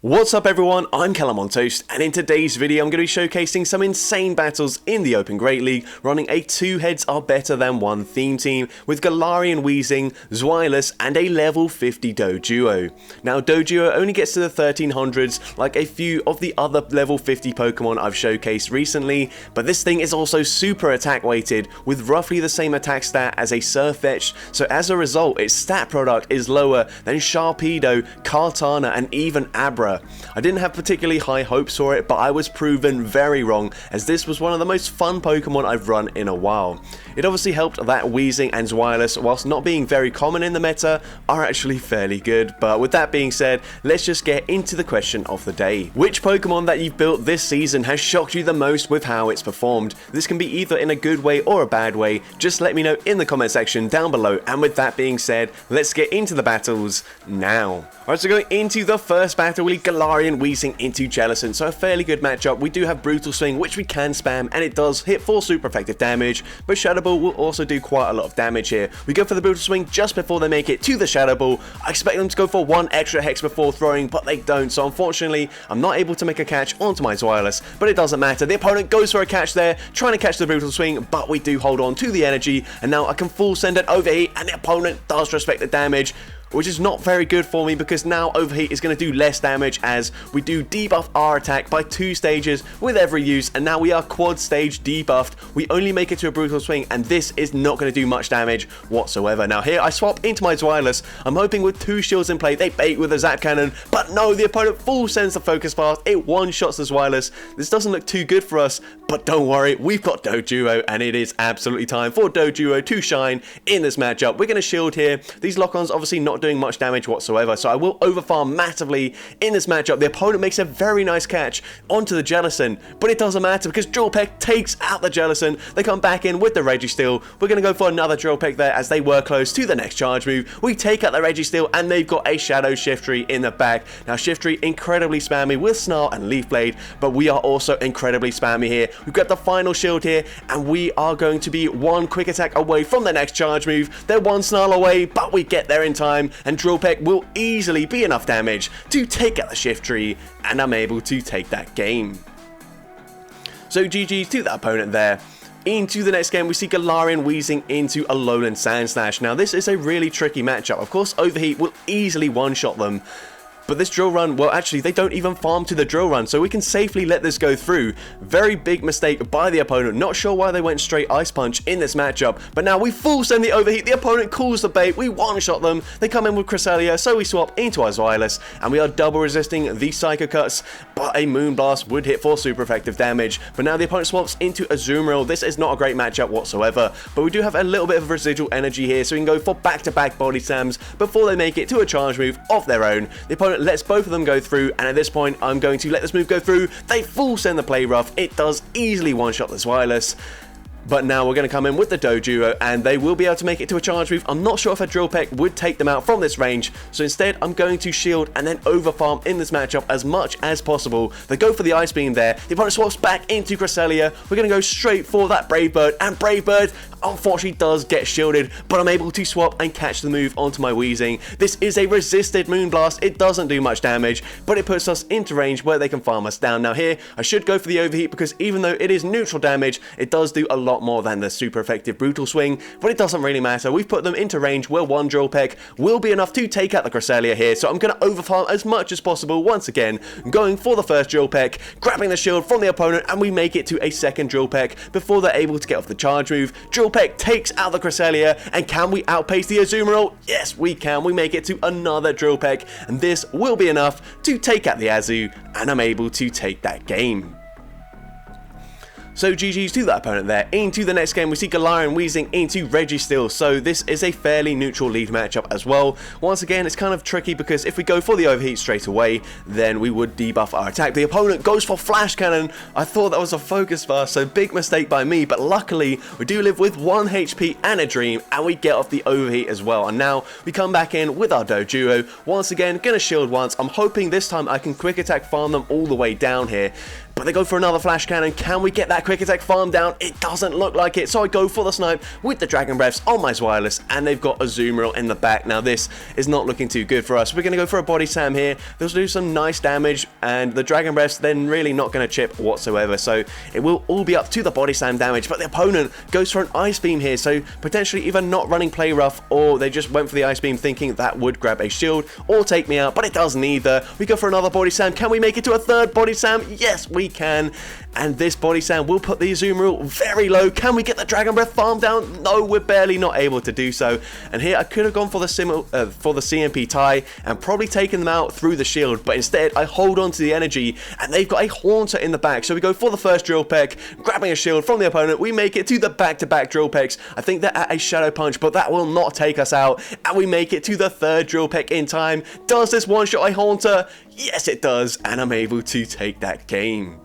What's up everyone, I'm Calamontoast, and in today's video I'm going to be showcasing some insane battles in the Open Great League, running a 2 heads are better than 1 theme team with Galarian Weezing, Zweilous, and a level 50 Doduo. Now Doduo only gets to the 1300s like a few of the other level 50 Pokemon I've showcased recently, but this thing is also super attack weighted with roughly the same attack stat as a Surfetch'd, so as a result its stat product is lower than Sharpedo, Kartana, and even Abra. I didn't have particularly high hopes for it, but I was proven very wrong, as this was one of the most fun Pokemon I've run in a while. It obviously helped that Weezing and Zweilous, whilst not being very common in the meta, are actually fairly good, but with that being said, let's just get into the question of the day. Which Pokemon that you've built this season has shocked you the most with how it's performed? This can be either in a good way or a bad way, just let me know in the comment section down below, and with that being said, let's get into the battles now. Alright, so going into the first battle, we Galarian Weezing into Jellicent, so a fairly good matchup. We do have Brutal Swing, which we can spam, and it does hit for super effective damage, but Shadow Ball will also do quite a lot of damage here. We go for the Brutal Swing just before they make it to the Shadow Ball. I expect them to go for 1 extra Hex before throwing, but they don't, so unfortunately, I'm not able to make a catch onto my Zweilous, but it doesn't matter. The opponent goes for a catch there, trying to catch the Brutal Swing, but we do hold on to the energy, and now I can full send an Overheat, and the opponent does respect the damage, which is not very good for me because now Overheat is going to do less damage as we do debuff our attack by 2 stages with every use, and now we are quad stage debuffed. We only make it to a Brutal Swing, and this is not going to do much damage whatsoever. Now here I swap into my Zweilous. I'm hoping with 2 shields in play they bait with a Zap Cannon, but no, the opponent full sends the Focus Blast. It one-shots the Zweilous. This doesn't look too good for us, but don't worry, we've got Doduo, and it is absolutely time for Doduo to shine in this matchup. We're going to shield here. These lock-ons obviously not doing much damage whatsoever, so I will overfarm massively in this matchup. The opponent makes a very nice catch onto the Jellicent, but it doesn't matter because Drill Peck takes out the Jellicent. They come back in with the Registeel. We're going to go for another Drill Peck there as they were close to the next charge move. We take out the Registeel, and they've got a Shadow Shiftry in the back. Now Shiftry incredibly spammy with Snarl and Leaf Blade, but we are also incredibly spammy here. We've got the final shield here, and we are going to be 1 quick attack away from the next charge move. They're 1 Snarl away, but we get there in time, and Drill Peck will easily be enough damage to take out the Shiftry, and I'm able to take that game. So GG's to that opponent there. Into the next game, we see Galarian Weezing into Alolan Sandslash. Now this is a really tricky matchup. Of course, Overheat will easily one-shot them, but this drill run, well actually they don't even farm to the drill run, so we can safely let this go through. Very big mistake by the opponent. Not sure why they went straight Ice Punch in this matchup, but now we full send the Overheat. The opponent calls the bait. We one-shot them. They come in with Cresselia, so we swap into our Zweilous, and we are double resisting the Psycho Cuts, but a Moonblast would hit for super effective damage. But now the opponent swaps into Azumarill. This is not a great matchup whatsoever, but we do have a little bit of residual energy here, so we can go for back-to-back body slams before they make it to a charge move of their own. The opponent lets both of them go through, and at this point I'm going to let this move go through. They full send the Play Rough. It does easily one-shot the Zweilous. But now we're going to come in with the Doduo, and they will be able to make it to a charge move. I'm not sure if a Drill Peck would take them out from this range, so instead I'm going to shield and then overfarm in this matchup as much as possible. They go for the Ice Beam there. The opponent swaps back into Cresselia. We're going to go straight for that Brave Bird, and Brave Bird unfortunately does get shielded, but I'm able to swap and catch the move onto my Weezing. This is a resisted Moonblast. It doesn't do much damage, but it puts us into range where they can farm us down. Now here, I should go for the Overheat because even though it is neutral damage, it does do a lot more than the super effective Brutal Swing, but it doesn't really matter. We've put them into range where 1 Drill Peck will be enough to take out the Cresselia here, so I'm going to overfarm as much as possible once again, going for the first Drill Peck, grabbing the shield from the opponent, and we make it to a second Drill Peck before they're able to get off the charge move. Drill Peck takes out the Cresselia, and can we outpace the Azumarill? Yes, we can. We make it to another Drill Peck, and this will be enough to take out the Azu, and I'm able to take that game. So GG's to that opponent there. Into the next game, we see Galarian Weezing into Registeel. So this is a fairly neutral lead matchup as well. Once again, it's kind of tricky because if we go for the Overheat straight away, then we would debuff our attack. The opponent goes for Flash Cannon. I thought that was a Focus Blast, so big mistake by me, but luckily we do live with 1 HP and a Dream, and we get off the Overheat as well. And now we come back in with our Doduo. Once again, gonna shield once. I'm hoping this time I can quick attack farm them all the way down here. But they go for another Flash Cannon. Can we get that quick attack farm down? It doesn't look like it, so I go for the snipe with the Dragon Breaths on my Zweilous, and they've got a Azumarill in the back. Now this is not looking too good for us. We're going to go for a Body Slam here. They'll do some nice damage, and the Dragon Breaths then really not going to chip whatsoever, so it will all be up to the Body Slam damage, but the opponent goes for an Ice Beam here, so potentially either not running Play Rough, or they just went for the Ice Beam thinking that would grab a shield or take me out, but it does neither. We go for another Body Slam. Can we make it to a third Body Slam? Yes, we can. And this Body Slam will put the Azumarill very low. Can we get the Dragon Breath farm down? No, we're barely not able to do so. And here I could have gone for the CMP tie and probably taken them out through the shield, but instead I hold on to the energy, and they've got a Haunter in the back. So we go for the first Drill Peck, grabbing a shield from the opponent. We make it to the back-to-back Drill Pecks. I think they're at a Shadow Punch, but that will not take us out. And we make it to the third Drill Peck in time. Does this one-shot a Haunter? Yes, it does, and I'm able to take that game.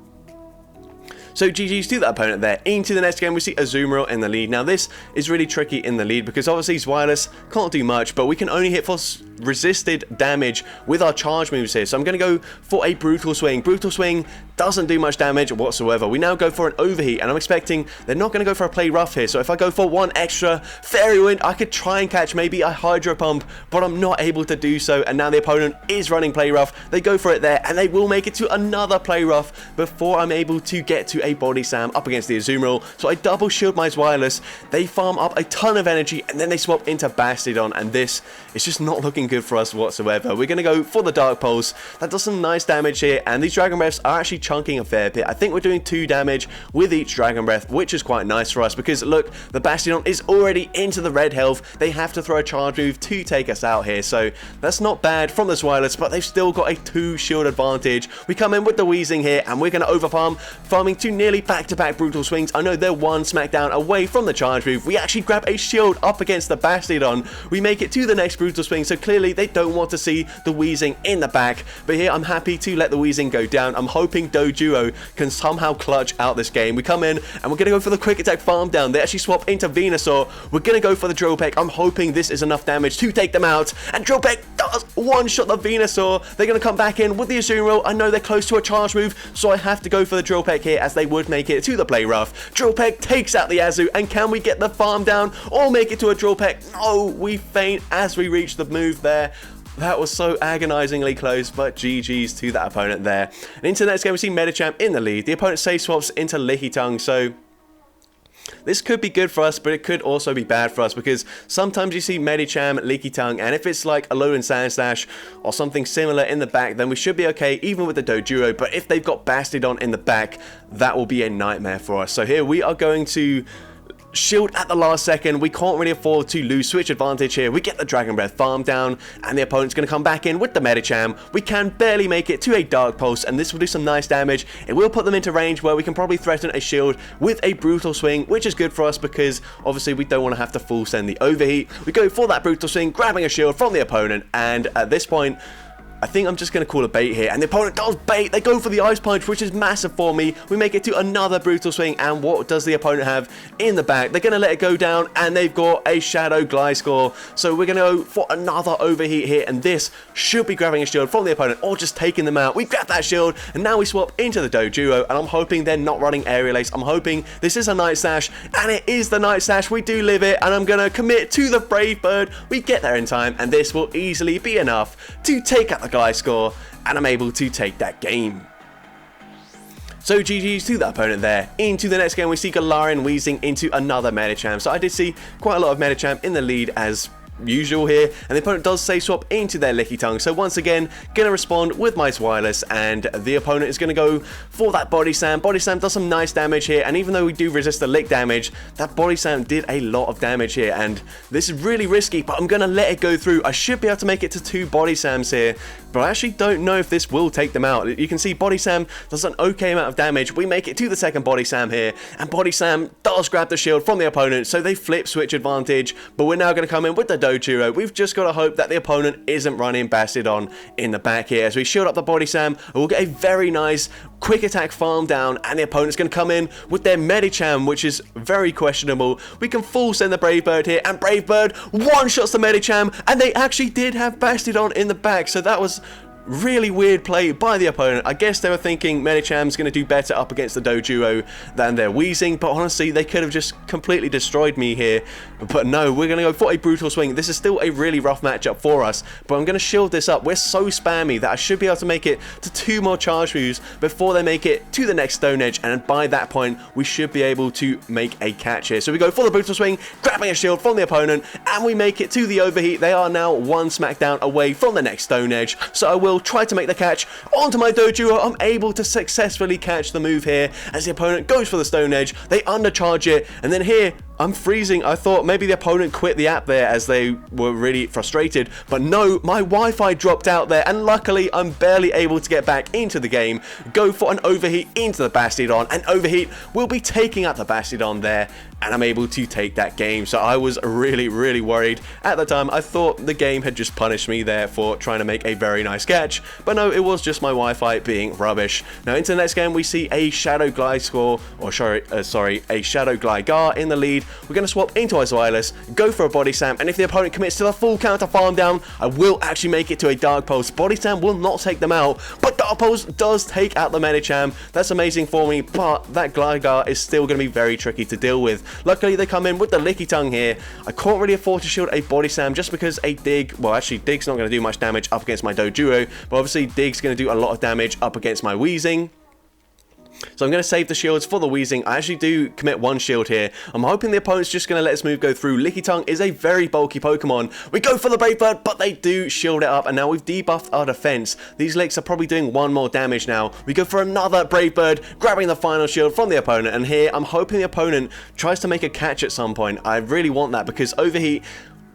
So GG's to that opponent there. Into the next game, we see Azumarill in the lead. Now this is really tricky in the lead because obviously Zweilous can't do much, but we can only hit for resisted damage with our charge moves here. So I'm going to go for a Brutal Swing. Brutal Swing doesn't do much damage whatsoever. We now go for an Overheat, and I'm expecting they're not going to go for a Play Rough here. So if I go for one extra Fairy Wind, I could try and catch maybe a Hydro Pump, but I'm not able to do so. And now the opponent is running Play Rough. They go for it there, and they will make it to another Play Rough before I'm able to get to a Body Slam up against the Azumarill. So I double shield my Zweilous. They farm up a ton of energy, and then they swap into Bastiodon, and this is just not looking good for us whatsoever. We're going to go for the Dark Pulse. That does some nice damage here, and these Dragon Breaths are actually chunking a fair bit. I think we're doing 2 damage with each Dragon Breath, which is quite nice for us because look, the Bastiodon is already into the red health. They have to throw a charge move to take us out here, so that's not bad from the Zweilous, but they've still got a 2 shield advantage. We come in with the Weezing here, and we're going to overfarm, farming to nearly back-to-back Brutal Swings. I know they're one smackdown away from the charge move. We actually grab a shield up against the Bastiodon. We make it to the next Brutal Swing, so clearly they don't want to see the Weezing in the back, but here I'm happy to let the Weezing go down. I'm hoping Doduo can somehow clutch out this game. We come in, and we're going to go for the quick attack farm down. They actually swap into Venusaur. We're going to go for the Drill Peck. I'm hoping this is enough damage to take them out, and Drill Peck does one-shot the Venusaur. They're going to come back in with the Azumarill. I know they're close to a charge move, so I have to go for the Drill Peck here, as they would make it to the Play Rough. Drill Peck takes out the Azu, and can we get the farm down or make it to a Drill Peck? No, we faint as we reach the move there. That was so agonizingly close, but GG's to that opponent there. And into the next game, we see Medicham in the lead. The opponent safe swaps into Lickitung, so this could be good for us, but it could also be bad for us because sometimes you see Medicham, Lickitung, and if it's like a Alolan Sandslash or something similar in the back, then we should be okay even with the Doduo. But if they've got Bastiodon in the back, that will be a nightmare for us. So here we are going to shield at the last second. We can't really afford to lose switch advantage here. We get the Dragon Breath farm down, and the opponent's going to come back in with the Medicham. We can barely make it to a Dark Pulse, and this will do some nice damage. It will put them into range where we can probably threaten a shield with a Brutal Swing, which is good for us because obviously we don't want to have to full send the Overheat. We go for that Brutal Swing, grabbing a shield from the opponent, and at this point I think I'm just going to call a bait here, and the opponent does bait. They go for the Ice Punch, which is massive for me. We make it to another Brutal Swing, and what does the opponent have in the back? They're going to let it go down, and they've got a Shadow Gliscor. So we're going to go for another Overheat here, and this should be grabbing a shield from the opponent or just taking them out. We grab that shield, and now we swap into the Doduo, and I'm hoping they're not running Aerial Ace. I'm hoping this is a Night Slash, and it is the Night Slash. We do live it, and I'm going to commit to the Brave Bird. We get there in time, and this will easily be enough to take out the Gliscor, and I'm able to take that game. So GG's to that opponent there. Into the next game, we see Galarian Weezing into another Medicham. So I did see quite a lot of Medicham in the lead as usual here, and the opponent does safe swap into their Lickitung. So once again, gonna respond with my Zweilous, and the opponent is gonna go for that Body Slam. Body Slam does some nice damage here, and even though we do resist the lick damage, that Body Slam did a lot of damage here, and this is really risky, but I'm gonna let it go through. I should be able to make it to 2 Body Slams here, but I actually don't know if this will take them out. You can see Body Slam does an okay amount of damage. We make it to the second Body Slam here, and Body Slam does grab the shield from the opponent, so they flip switch advantage, but we're now gonna come in with the Doduo. We've just got to hope that the opponent isn't running Bastiodon in the back here. As we shield up the Body Slam, we'll get a very nice quick attack farm down, and the opponent's going to come in with their Medicham, which is very questionable. We can full send the Brave Bird here, and Brave Bird one-shots the Medicham, and they actually did have Bastiodon in the back, so that was Really weird play by the opponent. I guess they were thinking Medicham's going to do better up against the Doduo than their Weezing, but honestly, they could have just completely destroyed me here. But no, we're going to go for a brutal swing. This is still a really rough matchup for us, but I'm going to shield this up. We're so spammy that I should be able to make it to 2 more charge moves before they make it to the next Stone Edge, and by that point, we should be able to make a catch here. So we go for the brutal swing, grabbing a shield from the opponent, and we make it to the overheat. They are now 1 smackdown away from the next Stone Edge, so I will try to make the catch onto my Doduo. I'm able to successfully catch the move here as the opponent goes for the Stone Edge. They undercharge it, and then here I'm freezing. I thought maybe the opponent quit the app there as they were really frustrated, but no, my Wi-Fi dropped out there, and luckily I'm barely able to get back into the game. Go for an overheat into the Bastiodon, and overheat will be taking out the Bastiodon there, and I'm able to take that game. So I was really worried at the time. I thought the game had just punished me there for trying to make a very nice catch, but no, it was just my Wi-Fi being rubbish. Now into the next game, we see a Shadow Gligar, a Shadow Gligar in the lead. We're going to swap into our Zweilous, go for a Body Slam, and if the opponent commits to the full counter farm down, I will actually make it to a Dark Pulse. Body Slam will not take them out, but Dark Pulse does take out the Medicham. That's amazing for me, but that Gligar is still going to be very tricky to deal with. Luckily, they come in with the Licky Tongue here. I can't really afford to shield a Body Slam just because a Dig, well actually Dig's not going to do much damage up against my Doduo, but obviously Dig's going to do a lot of damage up against my Weezing. So I'm going to save the shields for the Weezing. I actually do commit 1 shield here. I'm hoping the opponent's just going to let this move go through. Licky Tongue is a very bulky Pokemon. We go for the Brave Bird, but they do shield it up, and now we've debuffed our defense. These Licks are probably doing 1 more damage now. We go for another Brave Bird, grabbing the final shield from the opponent, and here I'm hoping the opponent tries to make a catch at some point. I really want that because Overheat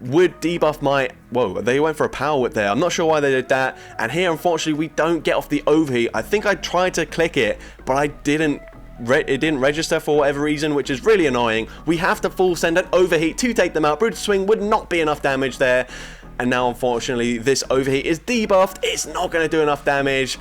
would debuff my... Whoa, they went for a Power Whip there. I'm not sure why they did that. And here, unfortunately, we don't get off the Overheat. I think I tried to click it, but I didn't. It didn't register for whatever reason, which is really annoying. We have to full send an Overheat to take them out. Brutal Swing would not be enough damage there. And now, unfortunately, this Overheat is debuffed. It's not going to do enough damage.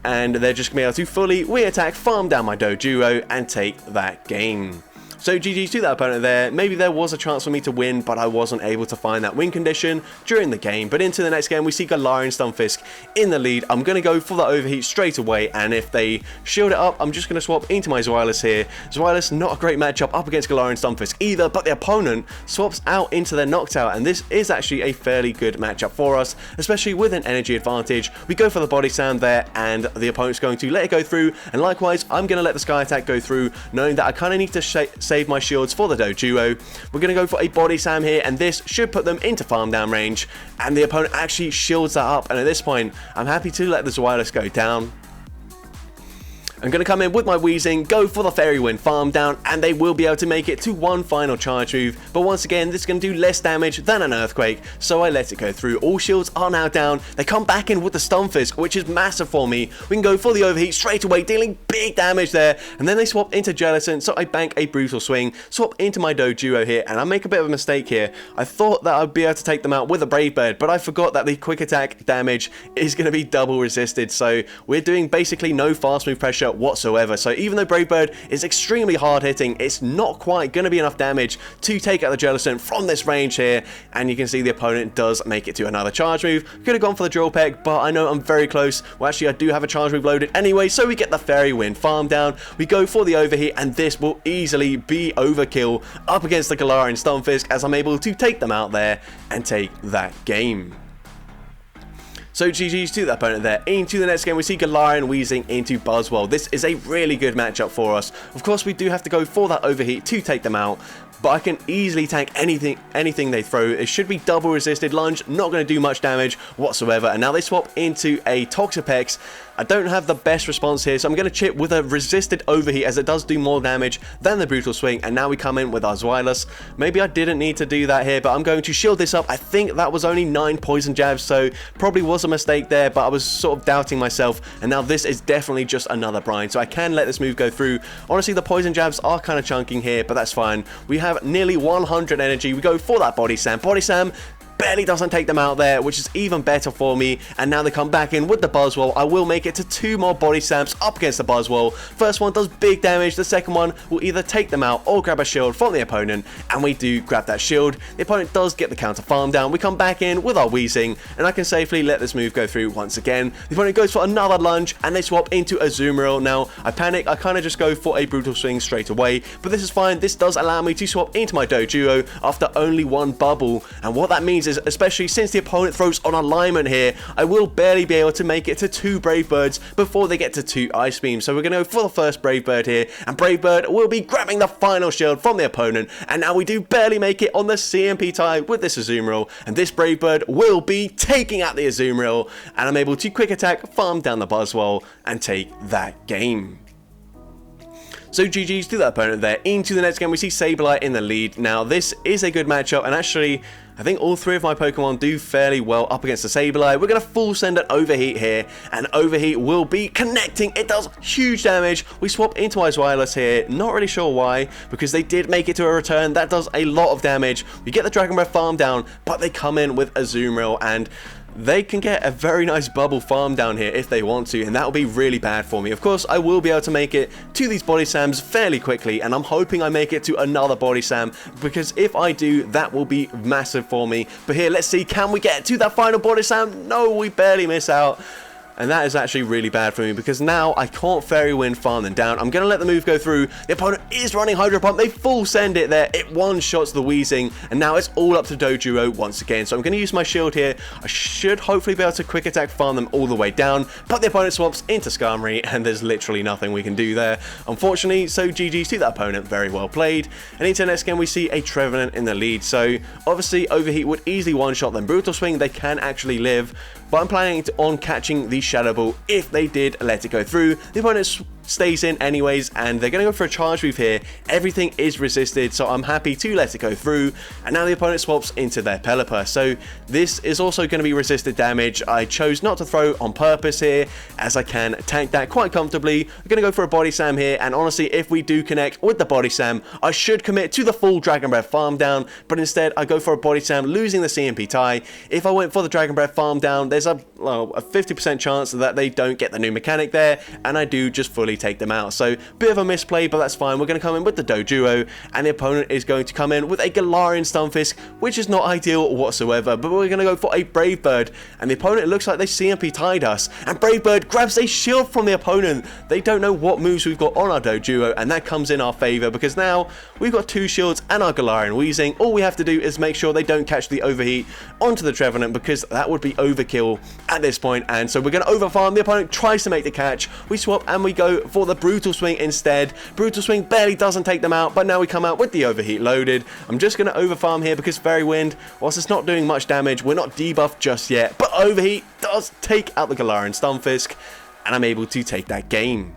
And they're just going to be able to fully re-attack, farm down my Doduo, and take that game. So GG's to that opponent there. Maybe there was a chance for me to win, but I wasn't able to find that win condition during the game. But into the next game, we see Galarian Stunfisk in the lead. I'm going to go for the overheat straight away, and if they shield it up, I'm just going to swap into my Zweilous here. Zweilous, not a great matchup up against Galarian Stunfisk either, but the opponent swaps out into their Noctowl, and this is actually a fairly good matchup for us, especially with an energy advantage. We go for the Body Slam there, and the opponent's going to let it go through, and likewise, I'm going to let the Sky Attack go through, knowing that I kind of need to save my shields for the Doduo. We're going to go for a Body Slam here, and this should put them into farm down range, and the opponent actually shields that up, and at this point, I'm happy to let the Zweilous go down. I'm going to come in with my Weezing, go for the Fairy Wind farm down, and they will be able to make it to one final charge move. But once again, this is going to do less damage than an Earthquake, so I let it go through. All shields are now down. They come back in with the Stunfisk, which is massive for me. We can go for the Overheat straight away, dealing big damage there. And then they swap into Jellicent, so I bank a Brutal Swing, swap into my Doduo here, and I make a bit of a mistake here. I thought that I'd be able to take them out with a Brave Bird, but I forgot that the quick attack damage is going to be double resisted, so we're doing basically no fast move pressure whatsoever. So even though Brave Bird is extremely hard hitting, it's not quite going to be enough damage to take out the Jellicent from this range here, and you can see the opponent does make it to another charge move. Could have gone for the Drill Peck, but I know I'm very close. Well, actually I do have a charge move loaded anyway, so we get the Fairy Wind farm down. We go for the Overheat, and this will easily be overkill up against the Galarian Stunfisk, as I'm able to take them out there and take that game. So GG's to that opponent there. Into the next game, we see Galarian Weezing into Buzzwole. This is a really good matchup for us. Of course, we do have to go for that Overheat to take them out, but I can easily tank anything they throw. It should be double resisted lunge, not going to do much damage whatsoever. And now they swap into a Toxapex. I don't have the best response here, so I'm going to chip with a resisted Overheat, as it does do more damage than the Brutal Swing. And now we come in with our Zweilous. Maybe I didn't need to do that here, but I'm going to shield this up. I think that was only 9 poison jabs, so probably was a mistake there, but I was sort of doubting myself. And now this is definitely just another brine, so I can let this move go through. Honestly, the poison jabs are kind of chunking here, but that's fine. We have nearly 100 energy. We go for that Body Slam. Body Slam barely doesn't take them out there, which is even better for me. And now they come back in with the Buzzwole. I will make it to 2 more body slams up against the Buzzwole. First one does big damage, the second one will either take them out or grab a shield from the opponent, and we do grab that shield. The opponent does get the counter farm down. We come back in with our Weezing, and I can safely let this move go through once again. The opponent goes for another lunge, and they swap into Azumarill. Now, I panic, I kind of just go for a Brutal Swing straight away, but this is fine. This does allow me to swap into my Doduo after only 1 bubble, and what that means is, especially since the opponent throws on alignment here, I will barely be able to make it to 2 Brave Birds before they get to 2 Ice Beams. So we're going to go for the first Brave Bird here, and Brave Bird will be grabbing the final shield from the opponent, and now we do barely make it on the CMP tie with this Azumarill, and this Brave Bird will be taking out the Azumarill, and I'm able to quick attack, farm down the Buzzwole, and take that game. So GG's to that opponent there. Into the next game, we see Sableye in the lead. Now, this is a good matchup, and actually, I think all 3 of my Pokemon do fairly well up against the Sableye. We're going to full send an Overheat here, and Overheat will be connecting. It does huge damage. We swap into our Zweilous here. Not really sure why, because they did make it to a return. That does a lot of damage. We get the Dragon Breath farm down, but they come in with Azumarill, and they can get a very nice bubble farm down here if they want to, and that will be really bad for me. Of course, I will be able to make it to these body slams fairly quickly, and I'm hoping I make it to another body slam, because if I do, that will be massive for me. But here, let's see, can we get to that final body slam? No, we barely miss out. And that is actually really bad for me, because now I can't Fairy Wind farm them down. I'm going to let the move go through. The opponent is running Hydro Pump. They full send it there. It one-shots the Weezing, and now it's all up to Doduo once again. So I'm going to use my shield here. I should hopefully be able to quick attack farm them all the way down, but the opponent swaps into Skarmory, and there's literally nothing we can do there, unfortunately. So GG's to that opponent. Very well played. And into the next game, we see a Trevenant in the lead. So obviously Overheat would easily one-shot them. Brutal Swing, they can actually live, but I'm planning on catching the Shadow Ball if they did let it go through. The opponent stays in anyways, and they're going to go for a charge move here. Everything is resisted, so I'm happy to let it go through, and now the opponent swaps into their Pelipper. So this is also going to be resisted damage. I chose not to throw on purpose here, as I can tank that quite comfortably. I'm going to go for a Body Slam here, and honestly, if we do connect with the Body Slam, I should commit to the full Dragon Breath farm down, but instead I go for a Body Slam, losing the CMP tie. If I went for the Dragon Breath farm down, there's a 50% chance that they don't get the new mechanic there, and I do just fully take them out. So bit of a misplay, but that's fine. We're going to come in with the Doduo, and the opponent is going to come in with a Galarian Stunfisk, which is not ideal whatsoever, but we're going to go for a Brave Bird, and the opponent looks like they CMP tied us, and Brave Bird grabs a shield from the opponent. They don't know what moves we've got on our Doduo, and that comes in our favor, because now we've got 2 shields and our Galarian Weezing. All we have to do is make sure they don't catch the Overheat onto the Trevenant, because that would be overkill at this point. And so we're going to overfarm. The opponent tries to make the catch. We swap and we go for the Brutal Swing instead. Brutal Swing barely doesn't take them out, but now we come out with the Overheat loaded. I'm just going to overfarm here because Fairy Wind, whilst it's not doing much damage, we're not debuffed just yet, but Overheat does take out the Galarian Stunfisk, and I'm able to take that game.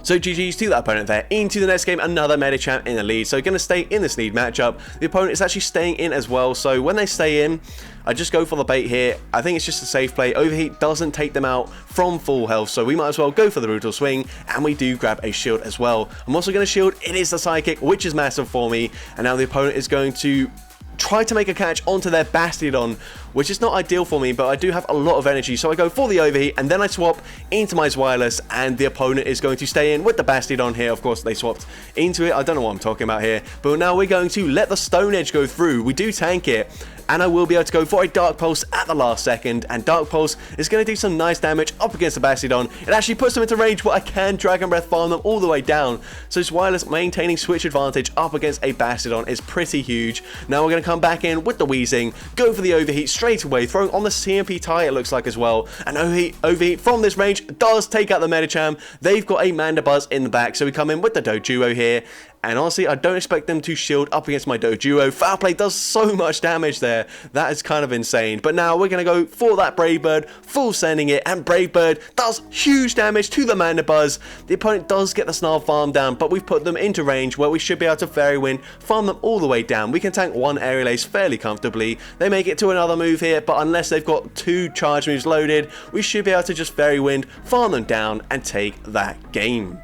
So GG's to that opponent there. Into the next game, another Medicham in the lead. So going to stay in this lead matchup. The opponent is actually staying in as well. So when they stay in, I just go for the bait here. I think it's just a safe play. Overheat doesn't take them out from full health, so we might as well go for the Brutal Swing, and we do grab a shield as well. I'm also going to shield. It is the Psychic, which is massive for me, and now the opponent is going to try to make a catch onto their Bastiodon, which is not ideal for me, but I do have a lot of energy, so I go for the Overheat, and then I swap into my Zweilous, and the opponent is going to stay in with the Bastiodon here. Of course, they swapped into it. I don't know what I'm talking about here, but now we're going to let the Stone Edge go through. We do tank it, and I will be able to go for a Dark Pulse at the last second, and Dark Pulse is going to do some nice damage up against the Bastiodon. It actually puts them into range where I can Dragon Breath farm them all the way down, so Zweilous maintaining switch advantage up against a Bastiodon is pretty huge. Now we're going to come back in with the Weezing, go for the Overheat straight away, throwing on the CMP tie it looks like as well, and Overheat from this range does take out the Medicham. They've got a Mandibuzz in the back, so we come in with the Doduo here, and honestly, I don't expect them to shield up against my Doduo. Foul Play does so much damage there. That is kind of insane. But now we're going to go for that Brave Bird, full sending it, and Brave Bird does huge damage to the Mandibuzz. The opponent does get the Snarl farm down, but we've put them into range where we should be able to Fairy Wind, farm them all the way down. We can tank one Aerial Ace fairly comfortably. They make it to another move here, but unless they've got 2 charge moves loaded, we should be able to just Fairy Wind, farm them down, and take that game.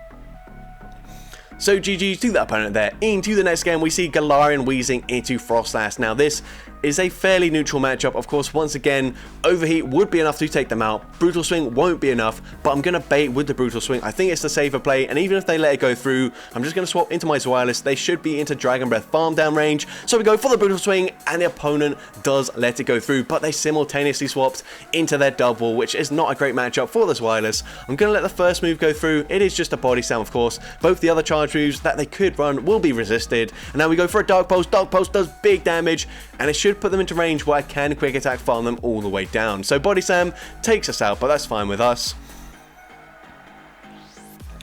So GG's to that opponent there. Into the next game, we see Galarian Weezing into Froslass. Now this is a fairly neutral matchup. Of course, once again, Overheat would be enough to take them out. Brutal Swing won't be enough, but I'm going to bait with the Brutal Swing. I think it's the safer play, and even if they let it go through, I'm just going to swap into my Zweilous. They should be into Dragon Breath farm down range, so we go for the Brutal Swing, and the opponent does let it go through, but they simultaneously swapped into their double, which is not a great matchup for the Zweilous. I'm going to let the first move go through. It is just a body slam, of course. Both the other charge moves that they could run will be resisted, and now we go for a Dark Pulse. Dark Pulse does big damage, and it should put them into range where I can quick attack farm them all the way down. So body slam takes us out, but that's fine with us.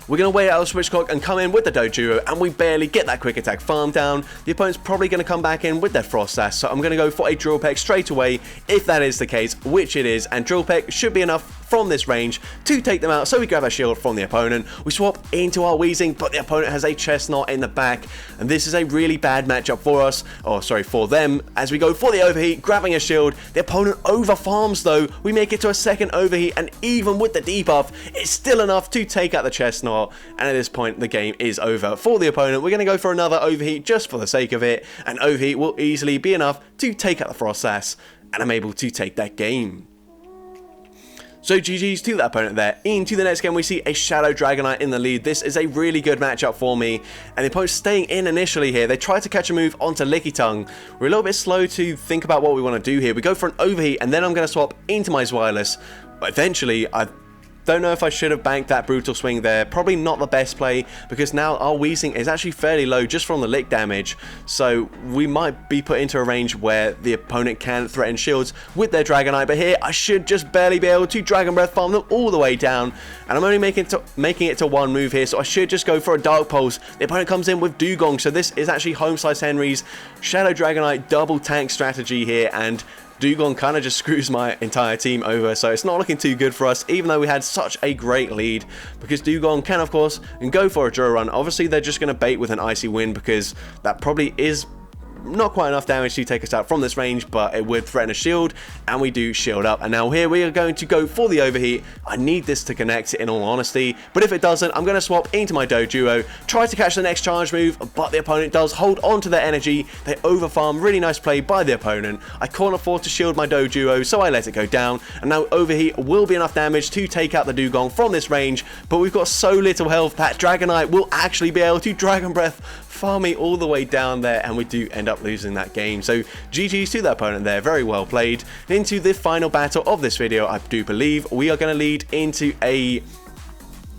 We're going to wait out the switch clock and come in with the Doduo, and we barely get that quick attack farm down. The opponent's probably going to come back in with their Frost Sash, so I'm going to go for a Drill Peck straight away if that is the case, which it is, and Drill Peck should be enough from this range to take them out. So we grab a shield from the opponent, we swap into our Weezing, but the opponent has a Chestnut in the back, and this is a really bad matchup for us, or sorry, for them, as we go for the Overheat, grabbing a shield. The opponent over farms though, we make it to a second Overheat, and even with the debuff, it's still enough to take out the Chestnut, and at this point the game is over for the opponent. We're going to go for another Overheat just for the sake of it, and Overheat will easily be enough to take out the Frost Sash, and I'm able to take that game. So GG's to that opponent there. Into the next game, we see a Shadow Dragonite in the lead. This is a really good matchup for me, and the opponent's staying in initially here. They try to catch a move onto Licky Tongue. We're a little bit slow to think about what we want to do here. We go for an Overheat, and then I'm going to swap into my Zweilous. But eventually, I don't know if I should have banked that Brutal Swing there. Probably not the best play, because now our Weezing is actually fairly low just from the lick damage. So we might be put into a range where the opponent can threaten shields with their Dragonite. But here I should just barely be able to Dragon Breath farm them all the way down. And I'm only making it to one move here, so I should just go for a Dark Pulse. The opponent comes in with Dugong, so this is actually Home Slice Henry's Shadow Dragonite double tank strategy here, and Dugong kind of just screws my entire team over, so it's not looking too good for us, even though we had such a great lead, because Dugong can, of course, go for a Draw Run. Obviously, they're just going to bait with an Icy Wind, because that probably is not quite enough damage to take us out from this range, but it would threaten a shield, and we do shield up. And now here we are going to go for the Overheat. I need this to connect, in all honesty, but if it doesn't, I'm going to swap into my Doduo, try to catch the next charge move, but the opponent does hold on to their energy. They overfarm. Really nice play by the opponent. I can't afford to shield my Doduo, so I let it go down, and now Overheat will be enough damage to take out the Dugong from this range, but we've got so little health that Dragonite will actually be able to Dragon Breath farm me all the way down there, and we do end up losing that game. So GG's to that opponent there, very well played. Into the final battle of this video, I do believe we are going to lead into a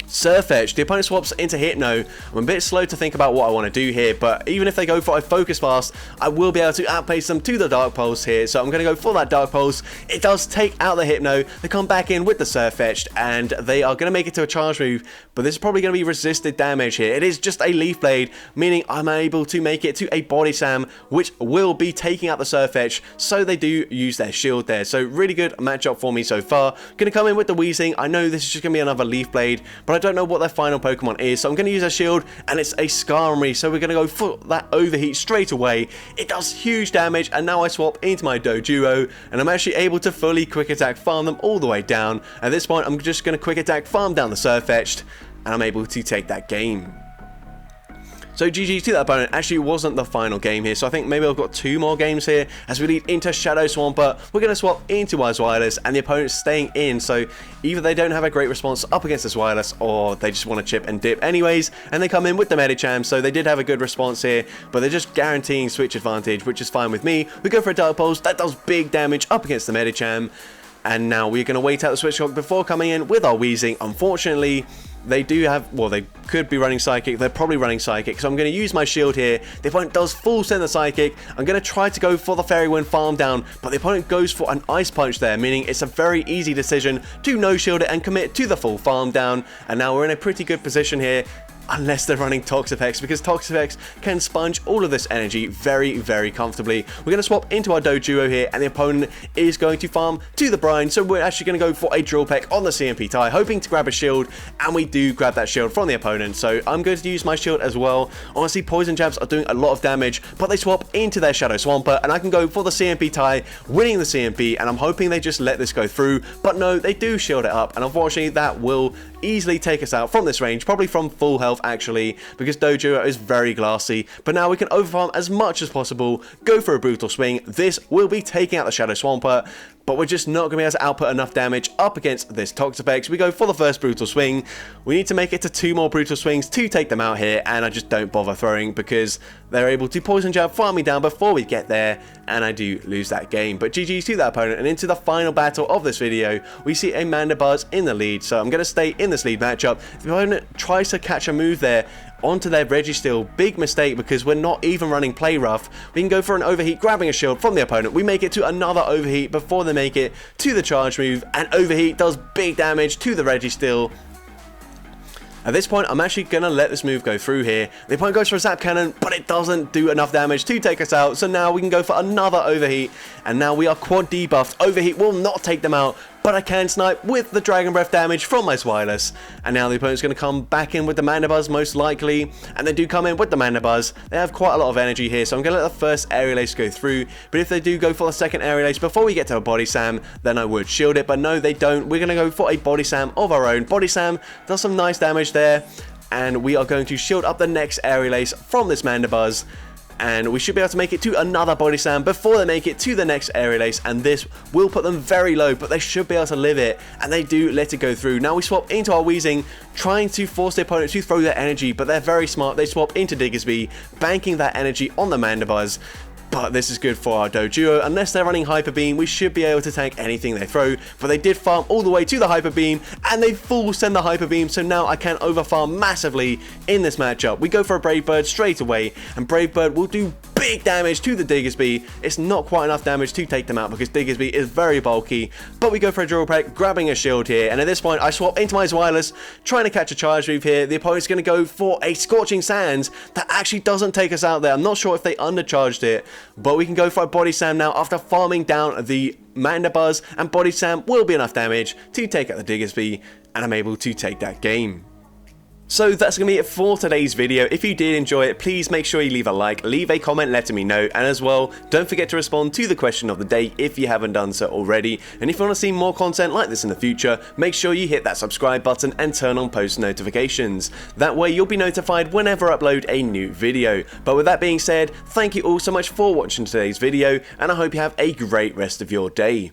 Surf Edge. The opponent swaps into Hypno. I'm a bit slow to think about what I want to do here, but even if they go for a Focus Fast, I will be able to outpace them to the Dark Pulse here, so I'm going to go for that Dark Pulse. It does take out the Hypno. They come back in with the Surf Edge, and they are going to make it to a charge move, but this is probably going to be resisted damage here. It is just a Leaf Blade, meaning I'm able to make it to a Body Slam, which will be taking out the Surf Edge, so they do use their shield there. So really good matchup for me so far. Going to come in with the Weezing. I know this is just going to be another Leaf Blade, but I don't know what their final Pokemon is, so I'm going to use a shield, and it's a Skarmory, so we're going to go for that Overheat straight away. It does huge damage, and now I swap into my Doduo, and I'm actually able to fully Quick Attack farm them all the way down. At this point, I'm just going to Quick Attack farm down the Surfetched, and I'm able to take that game. So GG to that opponent. Actually, it wasn't the final game here, so I think maybe I've got 2 more games here as we lead into Shadow Swampert. We're going to swap into our Zweilous, and the opponent's staying in, so either they don't have a great response up against the Zweilous, or they just want to chip and dip anyways, and they come in with the Medicham, so they did have a good response here, but they're just guaranteeing switch advantage, which is fine with me. We go for a Dark Pulse. That does big damage up against the Medicham, and now we're going to wait out the switch clock before coming in with our Weezing. Unfortunately, they do have, well, they could be running Psychic. They're probably running Psychic, so I'm going to use my shield here. The opponent does full send the Psychic. I'm going to try to go for the Fairy Wind farm down, but the opponent goes for an Ice Punch there, meaning it's a very easy decision to no shield it and commit to the full farm down. And now we're in a pretty good position here, unless they're running Toxapex, because Toxapex can sponge all of this energy very, very comfortably. We're going to swap into our Doduo here, and the opponent is going to farm to the Brine, so we're actually going to go for a Drill Peck on the CMP tie, hoping to grab a shield, and we do grab that shield from the opponent, so I'm going to use my shield as well. Honestly, Poison Jabs are doing a lot of damage, but they swap into their Shadow Swampert, and I can go for the CMP tie, winning the CMP, and I'm hoping they just let this go through, but no, they do shield it up, and unfortunately that will easily take us out from this range, probably from full health. health actually, because Doduo is very glassy. But now we can overfarm as much as possible, go for a brutal swing. This will be taking out the Shadow Swampert, but we're just not going to be able to output enough damage up against this Toxapex. We go for the first brutal swing. We need to make it to 2 more brutal swings to take them out here, and I just don't bother throwing because they're able to poison jab, farm me down before we get there, and I do lose that game. But GG's to that opponent, and into the final battle of this video, we see a Mandibuzz in the lead, so I'm going to stay in this lead matchup. If the opponent tries to catch a move there onto their Registeel, big mistake because we're not even running Play Rough. We can go for an overheat, grabbing a shield from the opponent. We make it to another overheat before they make it to the charge move, and overheat does big damage to the Registeel. At this point, I'm actually going to let this move go through here. The opponent goes for a Zap Cannon, but it doesn't do enough damage to take us out. So now we can go for another Overheat, and now we are quad debuffed. Overheat will not take them out, but I can snipe with the Dragon Breath damage from my Zweilous. And now the opponent's going to come back in with the Mandibuzz most likely, and they do come in with the Mandibuzz. They have quite a lot of energy here, so I'm going to let the first Aerial Ace go through. But if they do go for the second Aerial Ace before we get to a Body Slam, then I would shield it. But no, they don't. We're going to go for a Body Slam of our own. Body Slam does some nice damage there, and we are going to shield up the next Aerial Ace from this Mandibuzz. And we should be able to make it to another Body Slam before they make it to the next Aerial Ace, and this will put them very low, but they should be able to live it, and they do let it go through. Now we swap into our Weezing, trying to force the opponent to throw their energy, but they're very smart. They swap into Diggersby, banking that energy on the Mandibuzz. But this is good for our Doduo. Unless they're running Hyper Beam, we should be able to tank anything they throw. But they did farm all the way to the Hyper Beam, and they full send the Hyper Beam, so now I can overfarm massively in this matchup. We go for a Brave Bird straight away, and Brave Bird will do big damage to the Diggersby. It's not quite enough damage to take them out because Diggersby is very bulky, but we go for a Drill Peck, grabbing a shield here, and at this point I swap into my Zweilous, trying to catch a charge move here. The opponent's going to go for a Scorching Sands that actually doesn't take us out there. I'm not sure if they undercharged it, but we can go for a Body Slam now after farming down the Mandibuzz, and Body Slam will be enough damage to take out the Diggersby, and I'm able to take that game. So that's going to be it for today's video. If you did enjoy it, please make sure you leave a like, leave a comment letting me know, and as well, don't forget to respond to the question of the day if you haven't done so already. And if you want to see more content like this in the future, make sure you hit that subscribe button and turn on post notifications. That way you'll be notified whenever I upload a new video. But with that being said, thank you all so much for watching today's video, and I hope you have a great rest of your day.